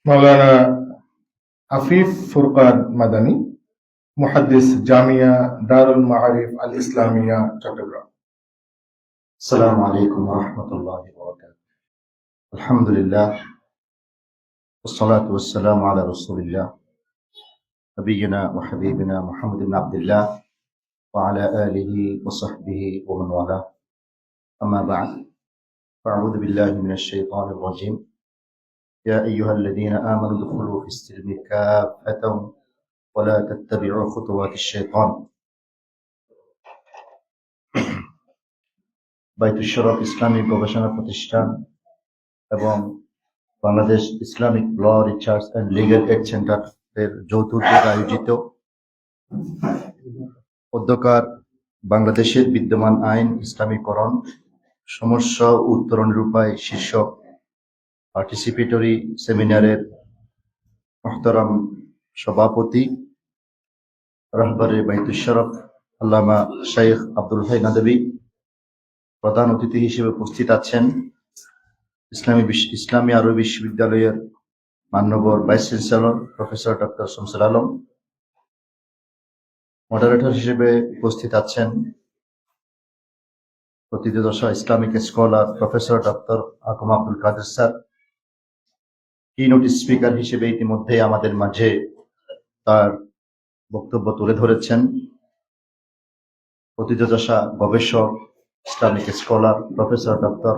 মাওলানা আফিফ ফুরকান মাদানী, মুহাদ্দিস, জামিয়া দারুল মাআরিফ আল ইসলামিয়া, চট্টগ্রাম। আসসালামু আলাইকুম ওয়া রাহমাতুল্লাহি ওয়া বারাকাতুহু। আলহামদুলিল্লাহ ওয়াসসালাতু ওয়াসসালামু আলা রাসূলিল্লাহ নবিয়িনা ওয়া হাবিবিনা মুহাম্মদ ইবনে আবদুল্লাহ ওয়া আলা আলিহি ওয়া সাহবিহি ওয়া মান ওয়ালা। আম্মা বা'দ। ফাআউযু বিল্লাহি মিনাশ শাইতানির রাজীম। ইয়া আইয়ুহাল্লাযীনা আমানু দুখুলু ফিস-সিলমি কাফাতান ওয়া লা তাত্তাবি'উ খুতুওয়াতিশ শাইতান। বাইতুশ শরফ ইসলামিক গবেষণা প্রতিষ্ঠান এবং Bangladesh Islamic law research and legal aid centre এর যৌথ উদ্যোগে আয়োজিত অধ্যকার বাংলাদেশের বিদ্যমান আইন ইসলামীকরণ সমস্যা ও উত্তরণের উপায় শীর্ষক পার্টিসিপেটরি সেমিনারের মুহতারাম সভাপতি রাহবারে বাইতুশ শরফ আল্লামা শাইখ আব্দুল হাই নাদবী, প্রধান অতিথি হিসেবে উপস্থিত আছেন ইসলামী আরবি বিশ্ববিদ্যালয়ের মাননীয় vice chancellor professor doctor Shamsul Alam, moderator হিসেবে উপস্থিত আছেন প্রথিতযশা ইসলামিক স্কলার প্রফেসর ডক্টর আকম আব্দুল কাদের স্যার, কিনোট স্পিকার হিসেবে ইতিমধ্যে আমাদের মাঝে তার বক্তব্য তুলে ধরেছেন প্রথিতযশা গবেষক Islamic scholar professor doctor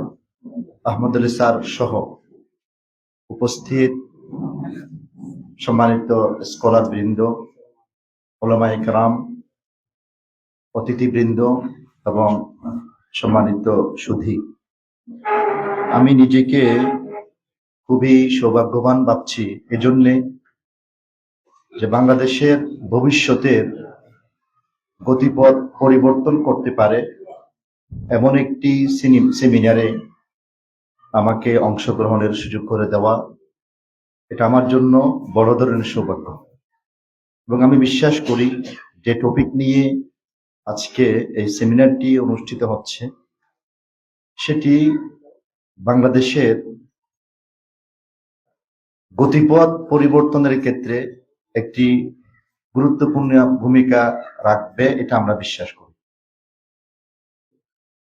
Ahmad Ali sir সহ উপস্থিত সম্মানিত স্কলার বৃন্দ, ওলামা ইকরাম, অতিথিবৃন্দ এবং সম্মানিত সুধী। আমি নিজেকে খুবই সৌভাগ্যবান ভাবছি এজন্যে যে বাংলাদেশের ভবিষ্যতের গতিপথ পরিবর্তন করতে পারে এমন একটি সেমিনারে আমাকে অংশগ্রহণের সুযোগ করে দেওয়া, এটা আমার জন্য বড় ধরনের সৌভাগ্য। এবং আমি বিশ্বাস করি যে টপিক নিয়ে আজকে এই সেমিনারটি অনুষ্ঠিত হচ্ছে সেটি বাংলাদেশের গতিপথ পরিবর্তনের ক্ষেত্রে একটি গুরুত্বপূর্ণ ভূমিকা রাখবে, এটা আমরা বিশ্বাস করি।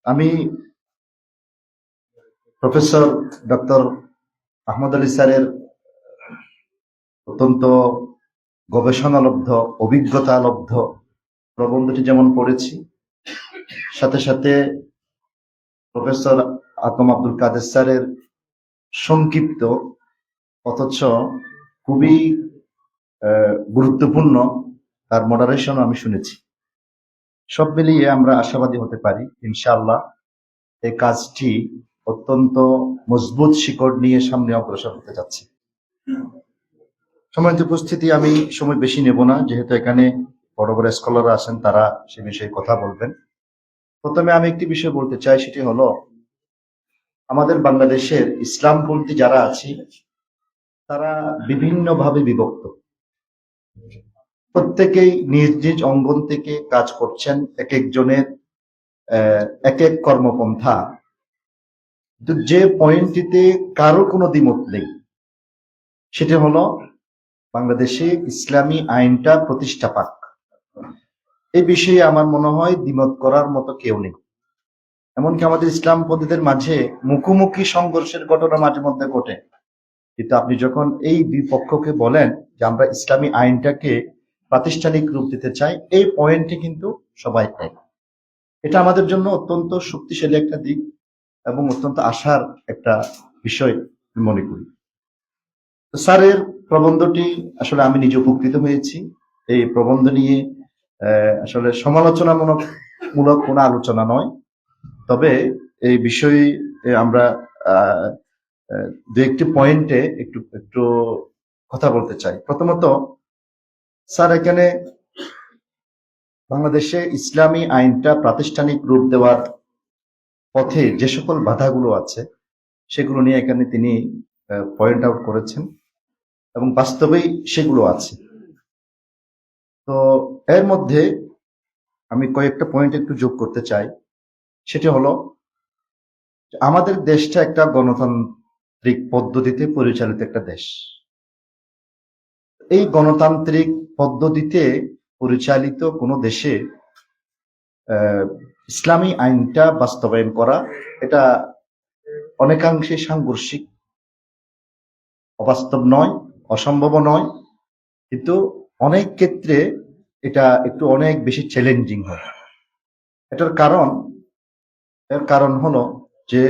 আমি প্রফেসর ডক্টর আহমদ আলী স্যারের অত্যন্ত গবেষণালব্ধ অভিজ্ঞতালব্ধ প্রবন্ধটি যেমন পড়েছি, সাথে সাথে প্রফেসর আকম আব্দুল কাদের স্যারের সংক্ষিপ্ত অথচ খুবই গুরুত্বপূর্ণ তার মডারেশন আমি শুনেছি। সব মিলিয়ে আমরা আশাবাদী হতে পারি ইনশাআল্লাহ এই কাজটি অত্যন্ত মজবুত শিকড় নিয়ে সামনে অগ্রসর হতে যাচ্ছে। সম্মানিত উপস্থিতি, আমি সময় বেশি নেব না, যেহেতু এখানে বড় বড় স্কলাররা আছেন, তারা সে বিষয়ে কথা বলবেন। প্রথমে আমি একটি বিষয় বলতে চাই, সেটি হলো আমাদের বাংলাদেশের ইসলামপন্থী যারা আছে তারা বিভিন্নভাবে বিভক্ত। প্রত্যেকেই নিজ নিজ অঙ্গন থেকে কাজ করছেন, এক একজনের এক এক কর্মপন্থা। যে পয়েন্টটিতে কারো কোনো দ্বিমত নেই সেটি হলো বাংলাদেশে ইসলামী আইনটা প্রতিষ্ঠা পাক। এই বিষয়ে আমার মনে হয় দ্বিমত করার মতো কেউ নেই। এমনকি আমাদের ইসলামপন্থীদের মাঝে মুখোমুখি সংঘর্ষের ঘটনা মাঝে মধ্যে ঘটে, কিন্তু আপনি যখন এই দুই পক্ষকে বলেন যে আমরা ইসলামী আইনটাকে প্রাতিষ্ঠানিক রূপ দিতে চাই, এই পয়েন্টে কিন্তু সবাই এক। এটা আমাদের জন্য অত্যন্ত শক্তিশালী একটা দিক এবং অত্যন্ত আশার একটা বিষয় মনে করি। স্যারের প্রবন্ধটি আসলে আমি নিজে উপকৃত হয়েছি। এই প্রবন্ধ নিয়ে আসলে সমালোচনামূলক কোনো আলোচনা নয়, তবে এই বিষয়ে আমরা দু একটি পয়েন্টে একটু কথা বলতে চাই। প্রথমত, স্যার এখানে বাংলাদেশে ইসলামী আইনটা প্রাতিষ্ঠানিক রূপ দেওয়ার পথে যে সকল বাধাগুলো আছে সেগুলো নিয়ে এখানে তিনি পয়েন্ট আউট করেছেন এবং বাস্তবেই সেগুলো আছে। তো এর মধ্যে আমি কয়েকটা পয়েন্ট একটু যোগ করতে চাই। সেটি হলো আমাদের দেশটা একটা গণতান্ত্রিক পদ্ধতিতে পরিচালিত একটা দেশ। এই গণতান্ত্রিক পদ্ধতিতে পরিচালিত কোনো দেশে ইসলামী আইনটা বাস্তবায়ন করা এটা অনেকাংশে সাংঘর্ষিক, অবাস্তব নয়, অসম্ভব নয়, কিন্তু অনেক ক্ষেত্রে এটা একটু অনেক বেশি চ্যালেঞ্জিং হয়। এর কারণ হলো যে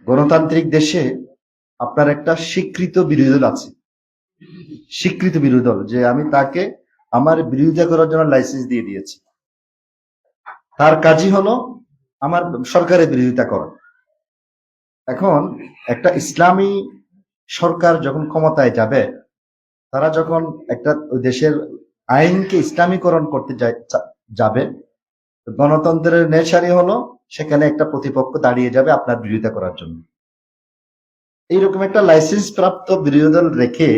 গণতান্ত্রিক দেশে আপনার একটা স্বীকৃত বিরোধী দল আছে, স্বীকৃত বিরোধী দল, যে আমি তাকে আমার বিরোধিতা করার জন্য লাইসেন্স দিয়ে দিয়েছি। তার কাজই হলো আমার সরকারের বিরোধিতা করা। এখন একটা ইসলামী সরকার যখন ক্ষমতায় যাবে, তারা যখন একটা দেশের আইনকে ইসলামীকরণ করতে যাবে, গণতন্ত্রের নেশারি হলো সেখানে একটা প্রতিপক্ষ দাঁড়িয়ে যাবে আপনার বিরোধিতা করার জন্য। এইরকম একটা লাইসেন্স প্রাপ্ত বিরোধী দল রেখে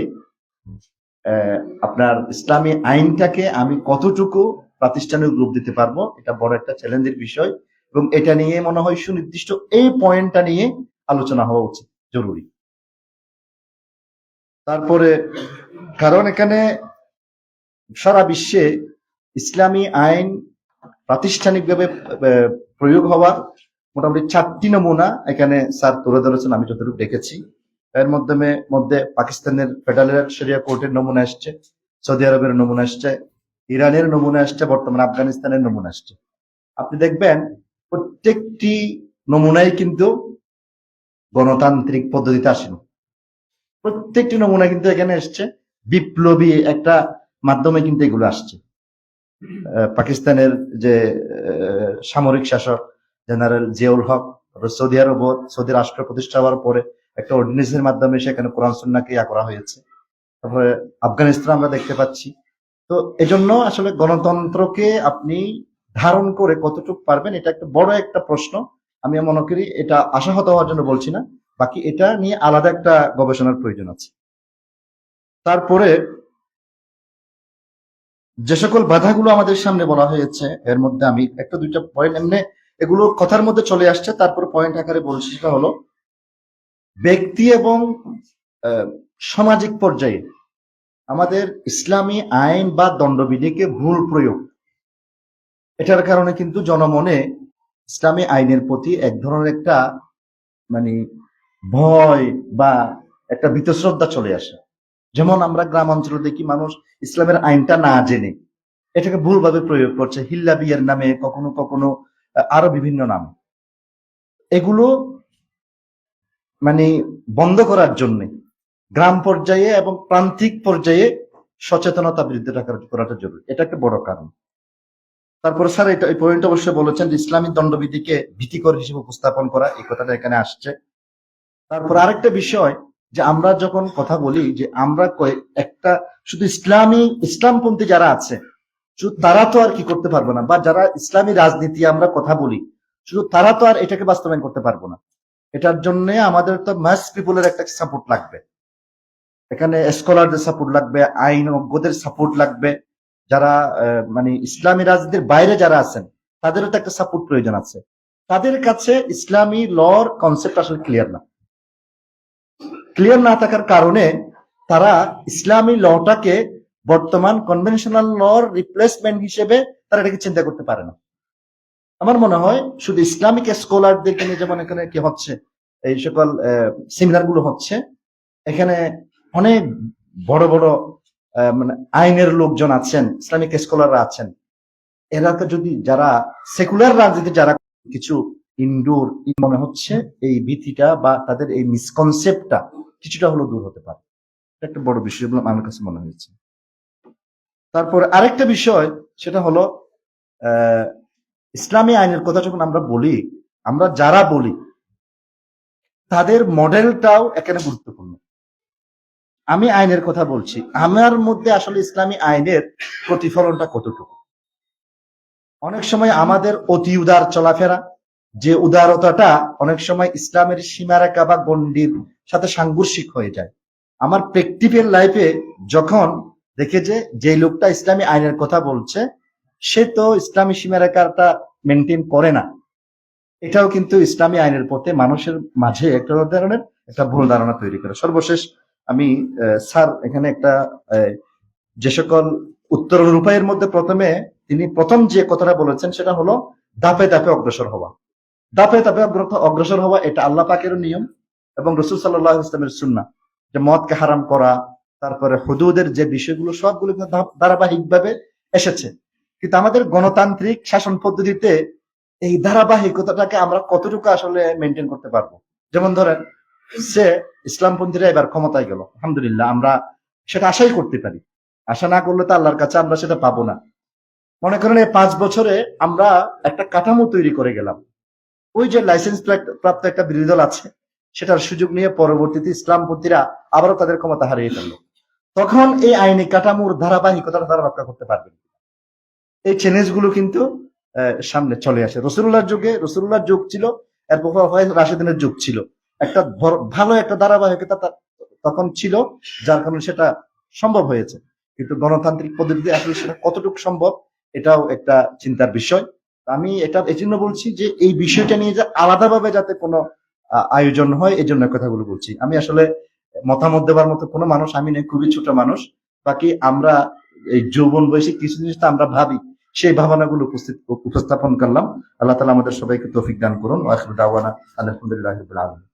আপনার ইসলামী আইনটাকে আমি কতটুকু প্রাতিষ্ঠানিক রূপ দিতে পারবো, এটা বড় একটা চ্যালেঞ্জের বিষয়। এবং এটা নিয়ে মনে হয় সুনির্দিষ্ট এই পয়েন্টটা নিয়ে আলোচনা হওয়া উচিত, জরুরি। তারপরে কারণ এখানে সারা বিশ্বে ইসলামী আইন প্রাতিষ্ঠানিকভাবে প্রয়োগ হওয়ার মোটামুটি 4টি নমুনা এখানে স্যার তুলে ধরেছেন, আমি যতটুকু দেখেছি। এর মধ্যে পাকিস্তানের ফেডারেল শরিয়া কোর্টের নমুনা আসছে, সৌদি আরবের নমুনা আসছে, ইরানের নমুনা আসছে, বর্তমানে আফগানিস্তানের নমুনা আসছে। আপনি দেখবেন প্রত্যেকটি নমুনাই কিন্তু গণতান্ত্রিক পদ্ধতিতে আসেনি। প্রত্যেকটি নমুনা কিন্তু এখানে এসছে বিপ্লবী একটা মাধ্যমে কিন্তু এগুলো আসছে। পাকিস্তানের যে সামরিক শাসক জেনারেল জিয়াউল হক, সৌদি রাষ্ট্র প্রতিষ্ঠা হওয়ার পরে একটা অর্ডিন্যান্সের মাধ্যমে সেখানে কোরআন সুন্নাহকে করা হয়েছে। তারপরে আফগানিস্তান আমরা দেখতে পাচ্ছি। তো এজন্য আসলে গণতন্ত্রকে আপনি ধারণ করে কতটুকু পারবেন, এটা একটা বড় একটা প্রশ্ন। আমি মনে করি এটা আশাহত হওয়ার জন্য বলছি না, বাকি এটা নিয়ে আলাদা একটা গবেষণার প্রয়োজন আছে। তারপরে যে সকল বাধাগুলো আমাদের সামনে বলা হয়েছে, এর মধ্যে আমি একটা দুইটা পয়েন্ট এমনি এগুলো কথার মধ্যে চলে আসছে, তারপর পয়েন্ট আকারে বলছি। সেটা হলো ব্যক্তি এবং সামাজিক পর্যায়ে আমাদের ইসলামী আইন বা দণ্ডবিধিকে ভুল প্রয়োগ, এটার কারণে কিন্তু জনমনে ইসলামী আইনের প্রতি এক ধরনের একটা মানে ভয় বা একটা বীতশ্রদ্ধা চলে আসে। যেমন আমরা গ্রাম অঞ্চলে দেখি মানুষ ইসলামের আইনটা না জেনে এটাকে ভুলভাবে প্রয়োগ করছে, হিল্লা বিয়ের নামে, কখনো কখনো আরো বিভিন্ন নামে। এগুলো মানে বন্ধ করার জন্য গ্রাম পর্যায়ে এবং প্রান্তিক পর্যায়ে সচেতনতা বৃদ্ধি করাটা জরুরি, এটা একটা বড় কারণ। তারপরে স্যার এই পয়েন্ট অবশ্যই বলেছেন যে ইসলামী দণ্ডবিধিকে ভীতিকর হিসেবে উপস্থাপন করা, এই কথাটা এখানে আসছে। তারপর আরেকটা বিষয় যে আমরা যখন কথা বলি যে আমরা একটা শুধু ইসলামপন্থী যারা আছে শুধু তারা তো আর কি করতে পারবো না, বা যারা ইসলামী রাজনীতি আমরা কথা বলি শুধু তারা তো আর এটাকে বাস্তবায়ন করতে পারবো না। এটার জন্য আমাদের তো মাস পিপুলের একটা সাপোর্ট লাগবে, এখানে স্কলারদের সাপোর্ট লাগবে, আইনজ্ঞদের সাপোর্ট লাগবে, যারা মানে ইসলামী রাজনীতির বাইরে যারা আছেন তাদেরও তো একটা সাপোর্ট প্রয়োজন আছে। তাদের কাছে ইসলামী লর কনসেপ্ট আসলে ক্লিয়ার না থাকার কারণে তারা ইসলামী লটাকে বর্তমান কনভেনশনাল লর রিপ্লেসমেন্ট হিসেবে তারা এটাকে চিন্তা করতে পারে না। আমার মনে হয় শুধু ইসলামিক স্কলারদেরকে নিয়ে যেমন এখানে কি হচ্ছে, এই সকল সেমিনার গুলো হচ্ছে, এখানে অনেক বড় বড় মানে আইনের লোকজন আছেন, ইসলামিক স্কলাররা আছেন, এরা যদি যারা সেকুলার রাজনীতি যারা কিছু ইনডোর, মনে হচ্ছে এই ভীতিটা বা তাদের এই মিসকনসেপ্টটা কিছুটা হলো দূর হতে পারে। একটা বড় বিষয় বলে আমার কাছে মনে হয়েছে। তারপর আরেকটা বিষয় সেটা হলো ইসলামী আইনের কথা যখন আমরা বলি, আমরা যারা বলি তাদের মডেলটাও এখানে গুরুত্বপূর্ণ। আমি আইনের কথা বলছি, আমার মধ্যে আসলে ইসলামী আইনের প্রতিফলনটা কতটুকু। অনেক সময় আমাদের অতি উদার চলাফেরা, যে উদারতাটা অনেক সময় ইসলামের সীমারেখা বা গণ্ডির সাথে সাংঘর্ষিক হয়ে যায়। আমার প্র্যাকটিক্যাল লাইফে যখন দেখে যে লোকটা ইসলামী আইনের কথা বলছে সে তো ইসলামী সীমারেখাটা মেনটেন করে না, এটাও কিন্তু ইসলামী আইনের প্রতি মানুষের মাঝে একটা ধরনের একটা ভুল ধারণা তৈরি করে। সর্বশেষ আমি স্যার এখানে একটা যে সকল উত্তরণ উপায়ের মধ্যে প্রথমে তিনি প্রথম যে কথাটা বলেছেন সেটা হলো ধাপে ধাপে অগ্রসর হওয়া। ধাপে ধাপে অগ্রসর হওয়া এটা আল্লাহ পাকেরও নিয়ম এবং রাসূল সাল্লাল্লাহু আলাইহি ওয়াসাল্লামের সুন্নাহ, যে মদকে হারাম করা, তারপরে হুদুদের যে বিষয়গুলো সবগুলো কিন্তু ধারাবাহিকভাবে এসেছে। কিন্তু আমাদের গণতান্ত্রিক শাসন পদ্ধতিতে এই ধারাবাহিকতাটাকে আমরা কতটুকু আসলে মেনটেন করতে পারবো। যেমন ধরেন, সে ইসলামপন্থীরা এবার ক্ষমতায় গেল, আলহামদুলিল্লাহ, আমরা সেটা আশাই করতে পারি। আশা না করলে তো আল্লাহর কাছে আমরা সেটা পাবো না। মনে করেন এই 5 বছরে আমরা একটা কাঠামো তৈরি করে গেলাম, ওই যে লাইসেন্স প্রাপ্ত একটা বিরোধী দল আছে সেটার সুযোগ নিয়ে পরবর্তীতে ইসলামপন্থীরা আবারও তাদের ক্ষমতা হারিয়ে ফেললো। তখন এই আইনি কাঠামোর ধারাবাহিকতাটা তারা রক্ষা করতে পারবে। এই চ্যালেঞ্জ গুলো কিন্তু সামনে চলে আসে। রাসূলুল্লাহর যুগে রাসূলুল্লাহর যুগ ছিল, এরপর রাশিদিনের যুগ ছিল, একটা ভালো একটা ধারাবাহিকতা তখন ছিল, যার কারণে সেটা সম্ভব হয়েছে। কিন্তু গণতান্ত্রিক পদ্ধতিতে আসলে সেটা কতটুকু সম্ভব এটাও একটা চিন্তার বিষয়। আমি এটা এই জন্য বলছি যে এই বিষয়টা নিয়ে যে আলাদাভাবে যাতে কোনো আয়োজন হয়, এই জন্য কথাগুলো বলছি। আমি আসলে মতামত দেওয়ার মতো কোনো মানুষ আমি নেই, খুবই ছোট মানুষ। বাকি আমরা এই যৌবন বয়সী কিছু জিনিস তো আমরা ভাবি, সেই ভাবনাগুলো উপস্থাপন করলাম। আল্লাহ তাআলা আমাদের সবাইকে তৌফিক দান করুন। ওয়া আখিরু দাওয়ানা আলহামদুলিল্লাহি রাব্বিল আলামিন।